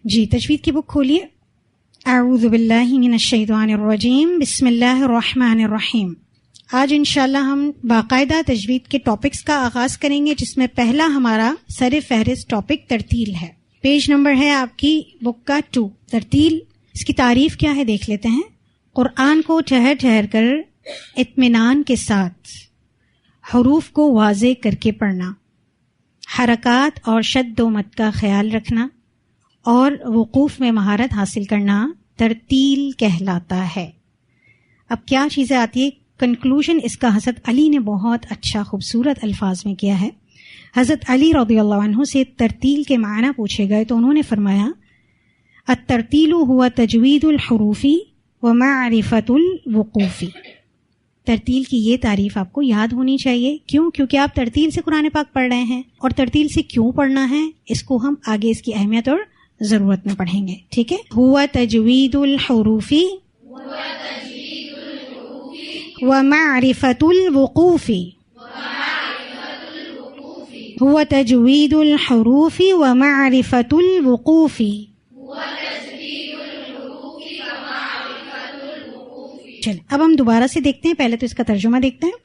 جی تجوید کی بک کھولیے. اعوذ باللہ من الشیطان الرجیم، بسم اللہ الرحمن الرحیم. آج انشاءاللہ ہم باقاعدہ تجوید کے ٹاپکس کا آغاز کریں گے، جس میں پہلا ہمارا سر فہرست ٹاپک ترتیل ہے. پیج نمبر ہے آپ کی بک کا 2. ترتیل، اس کی تعریف کیا ہے دیکھ لیتے ہیں. قرآن کو ٹھہر ٹھہر کر اطمینان کے ساتھ حروف کو واضح کر کے پڑھنا، حرکات اور شد و مد کا خیال رکھنا اور وقوف میں مہارت حاصل کرنا ترتیل کہلاتا ہے. اب کیا چیزیں آتی ہے؟ کنکلوژن اس کا حضرت علی نے بہت اچھا خوبصورت الفاظ میں کیا ہے. حضرت علی رضی اللہ عنہ سے ترتیل کے معنی پوچھے گئے تو انہوں نے فرمایا الترتیل هو تجوید الحروف ومعرفت الوقوف. ترتیل کی یہ تعریف آپ کو یاد ہونی چاہیے. کیوں؟ کیونکہ آپ ترتیل سے قرآن پاک پڑھ رہے ہیں، اور ترتیل سے کیوں پڑھنا ہے اس کو ہم آگے اس کی اہمیت اور ضرورت میں پڑھیں گے. ٹھیک ہے. ہوا تجوید الحروف ومعرفت الوقوف. ہوا تجوید الحروف ومعرفت الوقوف. چل اب ہم دوبارہ سے دیکھتے ہیں. پہلے تو اس کا ترجمہ دیکھتے ہیں.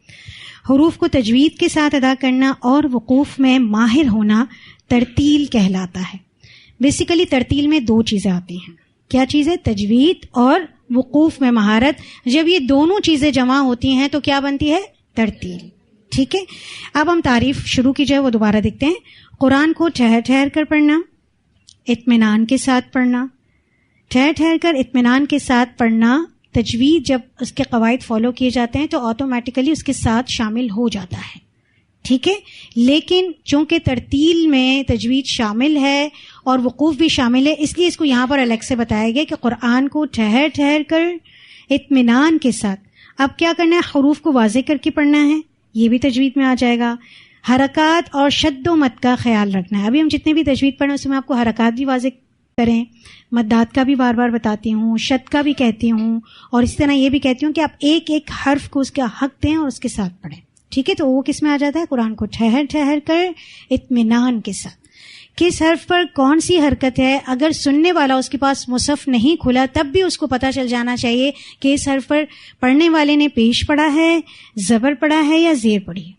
حروف کو تجوید کے ساتھ ادا کرنا اور وقوف میں ماہر ہونا ترتیل کہلاتا ہے. بیسیکلی ترتیل میں 2 چیزیں آتی ہیں. کیا چیز ہے؟ تجوید اور وقوف میں مہارت. جب یہ دونوں چیزیں جمع ہوتی ہیں تو کیا بنتی ہے؟ ترتیل. ٹھیک ہے. اب ہم تعریف شروع کی جائے وہ دوبارہ دیکھتے ہیں. قرآن کو ٹھہر ٹھہر کر پڑھنا، اطمینان کے ساتھ پڑھنا. ٹھہر ٹھہر کر اطمینان کے ساتھ پڑھنا، تجوید جب اس کے قواعد فالو کیے جاتے ہیں تو آٹومیٹیکلی اس کے ساتھ شامل ہو جاتا ہے. ٹھیک ہے. لیکن چونکہ ترتیل میں تجوید شامل ہے اور وقوف بھی شامل ہے، اس لیے اس کو یہاں پر الگ سے بتایا گیا کہ قرآن کو ٹھہر ٹھہر کر اطمینان کے ساتھ. اب کیا کرنا ہے؟ حروف کو واضح کر کے پڑھنا ہے، یہ بھی تجوید میں آ جائے گا. حرکات اور شد و مد کا خیال رکھنا ہے. ابھی ہم جتنے بھی تجوید پڑھیں اس میں آپ کو حرکات بھی واضح کریں، مدات کا بھی بار بار بتاتی ہوں، شد کا بھی کہتی ہوں، اور اسی طرح یہ بھی کہتی ہوں کہ آپ ایک ایک حرف کو اس کا حق دیں اور اس کے ساتھ پڑھیں. ٹھیک ہے. تو وہ کس میں آ جاتا ہے؟ قرآن کو ٹھہر ٹھہر کر اطمینان کے ساتھ. کس حرف پر کون سی حرکت ہے، اگر سننے والا اس کے پاس مصحف نہیں کھلا تب بھی اس کو پتہ چل جانا چاہیے کہ اس حرف پر پڑھنے والے نے پیش پڑھا ہے، زبر پڑھا ہے یا زیر پڑھی ہے.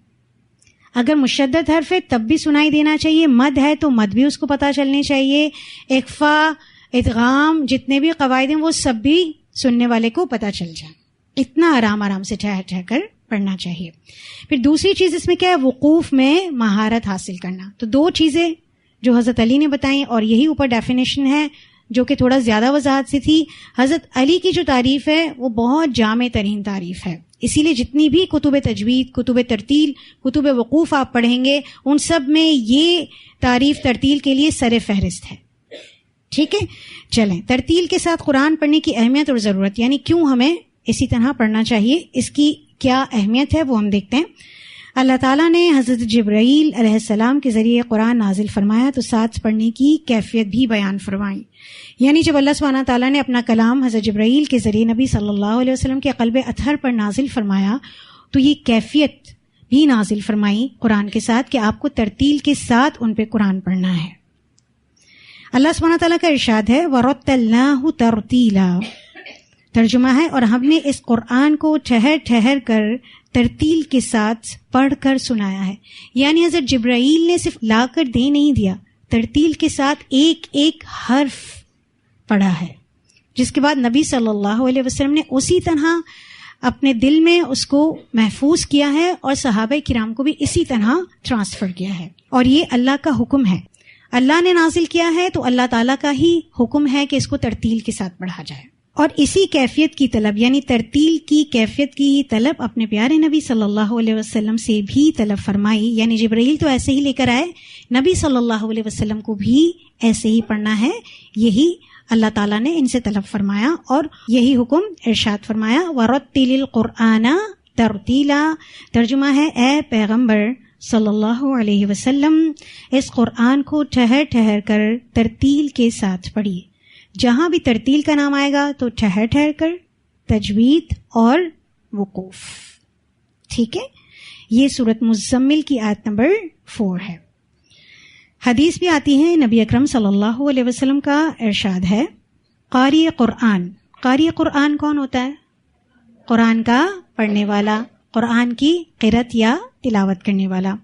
اگر مشدد حرف ہے تب بھی سنائی دینا چاہیے، مد ہے تو مد بھی اس کو پتہ چلنی چاہیے، اخفا، ادغام، جتنے بھی قواعد ہیں وہ سب بھی سننے والے کو پتہ چل جائے. اتنا آرام آرام سے ٹھہر ٹھہر کر پڑھنا چاہیے. پھر دوسری چیز اس میں کیا ہے؟ وقوف میں مہارت حاصل کرنا. تو 2 چیزیں جو حضرت علی نے بتائیں، اور یہی اوپر ڈیفینیشن ہے جو کہ تھوڑا زیادہ وضاحت سے تھی. حضرت علی کی جو تعریف ہے وہ بہت جامع ترین تعریف ہے. اسی لیے جتنی بھی کتب تجوید، کتب ترتیل، کتب وقوف آپ پڑھیں گے ان سب میں یہ تعریف ترتیل کے لیے سر فہرست ہے. ٹھیک ہے. چلیں ترتیل کے ساتھ قرآن پڑھنے کی اہمیت اور ضرورت، یعنی کیوں ہمیں اسی طرح پڑھنا چاہیے، اس کی کیا اہمیت ہے وہ ہم دیکھتے ہیں. اللہ تعالیٰ نے حضرت جبرائیل علیہ السلام کے ذریعے قرآن نازل فرمایا تو ساتھ پڑھنے کی کیفیت بھی بیان فرمائی. یعنی جب اللہ سبحانہ تعالیٰ نے اپنا کلام حضرت جبرائیل کے ذریعے نبی صلی اللہ علیہ وسلم کے قلب اطہر پر نازل فرمایا تو یہ کیفیت بھی نازل فرمائی قرآن کے ساتھ کہ آپ کو ترتیل کے ساتھ ان پہ قرآن پڑھنا ہے. اللہ سبحانہ تعالیٰ کا ارشاد ہے وَرَتَّلْنَاهُ تَرْتِيلًا. ترجمہ ہے اور ہم نے اس قرآن کو ٹھہر ٹھہر کر ترتیل کے ساتھ پڑھ کر سنایا ہے. یعنی حضرت جبرائیل نے صرف لا کر دے نہیں دیا، ترتیل کے ساتھ ایک ایک حرف پڑھا ہے، جس کے بعد نبی صلی اللہ علیہ وسلم نے اسی طرح اپنے دل میں اس کو محفوظ کیا ہے اور صحابہ کرام کو بھی اسی طرح ٹرانسفر کیا ہے. اور یہ اللہ کا حکم ہے، اللہ نے نازل کیا ہے تو اللہ تعالیٰ کا ہی حکم ہے کہ اس کو ترتیل کے ساتھ پڑھا جائے. اور اسی کیفیت کی طلب، یعنی ترتیل کی کیفیت کی طلب اپنے پیارے نبی صلی اللہ علیہ وسلم سے بھی طلب فرمائی. یعنی جبرائیل تو ایسے ہی لے کر آئے، نبی صلی اللہ علیہ وسلم کو بھی ایسے ہی پڑھنا ہے. یہی اللہ تعالیٰ نے ان سے طلب فرمایا اور یہی حکم ارشاد فرمایا وَرَتِّلِ الْقُرْآنَ تَرْتِيلًا. ترجمہ ہے اے پیغمبر صلی اللہ علیہ وسلم اس قرآن کو ٹھہر ٹھہر کر ترتیل کے ساتھ پڑھیے. جہاں بھی ترتیل کا نام آئے گا تو ٹھہر ٹھہر کر، تجوید اور وقوف. ٹھیک ہے. یہ سورۃ مزمل کی آیت نمبر 4 ہے. حدیث بھی آتی ہے، نبی اکرم صلی اللہ علیہ وسلم کا ارشاد ہے، قاری قرآن. قاری قرآن کون ہوتا ہے؟ قرآن کا پڑھنے والا، قرآن کی قرأت یا تلاوت کرنے والا.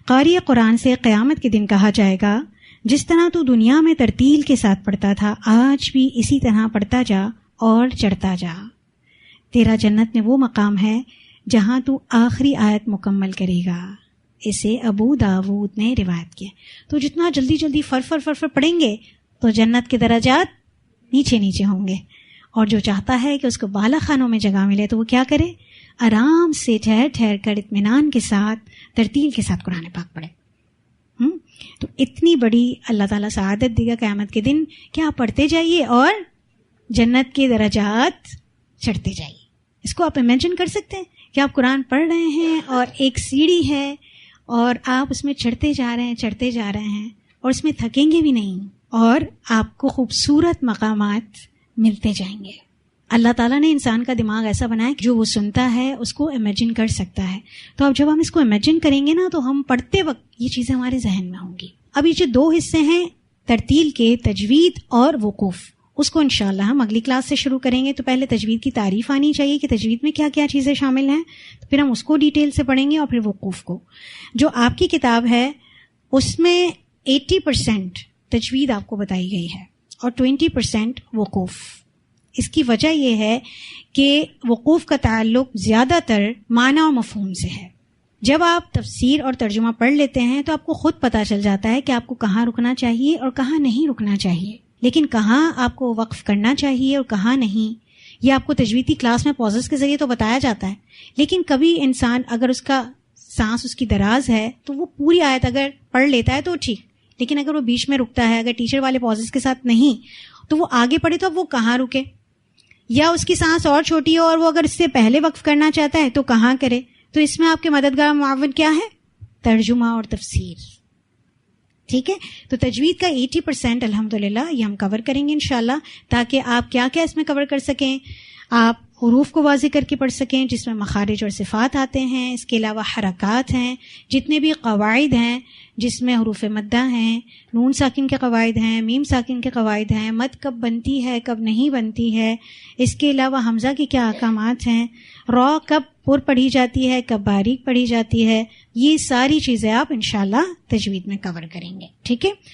قاری قرآن سے قیامت کے دن کہا جائے گا، جس طرح تو دنیا میں ترتیل کے ساتھ پڑھتا تھا، آج بھی اسی طرح پڑھتا جا اور چڑھتا جا. تیرا جنت میں وہ مقام ہے جہاں تو آخری آیت مکمل کرے گا. اسے ابو داود نے روایت کیا. تو جتنا جلدی جلدی فر پڑھیں گے تو جنت کے درجات نیچے نیچے ہوں گے. اور جو چاہتا ہے کہ اس کو بالا خانوں میں جگہ ملے تو وہ کیا کرے؟ آرام سے ٹھہر کر اطمینان کے ساتھ ترتیل کے ساتھ قرآن پاک پڑھے. تو اتنی بڑی اللہ تعالیٰ سعادت دے گا قیامت کے دن کہ آپ پڑھتے جائیے اور جنت کے درجات چڑھتے جائیے. اس کو آپ امیجن کر سکتے ہیں کہ آپ قرآن پڑھ رہے ہیں اور ایک سیڑھی ہے اور آپ اس میں چڑھتے جا رہے ہیں اور اس میں تھکیں گے بھی نہیں اور آپ کو خوبصورت مقامات ملتے جائیں گے. اللہ تعالیٰ نے انسان کا دماغ ایسا بنایا کہ جو وہ سنتا ہے اس کو امیجن کر سکتا ہے. تو اب جب ہم اس کو امیجن کریں گے نا تو ہم پڑھتے وقت یہ چیزیں ہمارے ذہن میں ہوں گی. اب یہ جو 2 حصے ہیں ترتیل کے، تجوید اور وقوف، اس کو انشاءاللہ ہم اگلی کلاس سے شروع کریں گے. تو پہلے تجوید کی تعریف آنی چاہیے کہ تجوید میں کیا کیا چیزیں شامل ہیں، تو پھر ہم اس کو ڈیٹیل سے پڑھیں گے اور پھر وقوف کو. جو آپ کی کتاب ہے اس میں 80% تجوید آپ کو بتائی گئی ہے اور 20% وقوف. اس کی وجہ یہ ہے کہ وقوف کا تعلق زیادہ تر معنی اور مفہوم سے ہے. جب آپ تفسیر اور ترجمہ پڑھ لیتے ہیں تو آپ کو خود پتہ چل جاتا ہے کہ آپ کو کہاں رکنا چاہیے اور کہاں نہیں رکنا چاہیے، لیکن کہاں آپ کو وقف کرنا چاہیے اور کہاں نہیں. یہ آپ کو تجویدی کلاس میں پازز کے ذریعے تو بتایا جاتا ہے، لیکن کبھی انسان اگر اس کا سانس اس کی دراز ہے تو وہ پوری آیت اگر پڑھ لیتا ہے تو ٹھیک، لیکن اگر وہ بیچ میں رکتا ہے، اگر ٹیچر والے پازز کے ساتھ نہیں تو وہ آگے پڑھے تو اب وہ کہاں رکے، یا اس کی سانس اور چھوٹی ہو اور وہ اگر اس سے پہلے وقف کرنا چاہتا ہے تو کہاں کرے. تو اس میں آپ کے مددگار معاون کیا ہے؟ ترجمہ اور تفسیر. ٹھیک ہے، تو تجوید کا 80% الحمدللہ یہ ہم کور کریں گے انشاءاللہ، تاکہ آپ کیا کیا اس میں کور کر سکیں. آپ حروف کو واضح کر کے پڑھ سکیں جس میں مخارج اور صفات آتے ہیں. اس کے علاوہ حرکات ہیں، جتنے بھی قواعد ہیں جس میں حروف مدہ ہیں، نون ساکن کے قواعد ہیں، میم ساکن کے قواعد ہیں، مد کب بنتی ہے کب نہیں بنتی ہے. اس کے علاوہ حمزہ کے کیا احکامات ہیں، را کب پر پڑھی جاتی ہے کب باریک پڑھی جاتی ہے. یہ ساری چیزیں آپ انشاءاللہ تجوید میں کور کریں گے. ٹھیک ہے.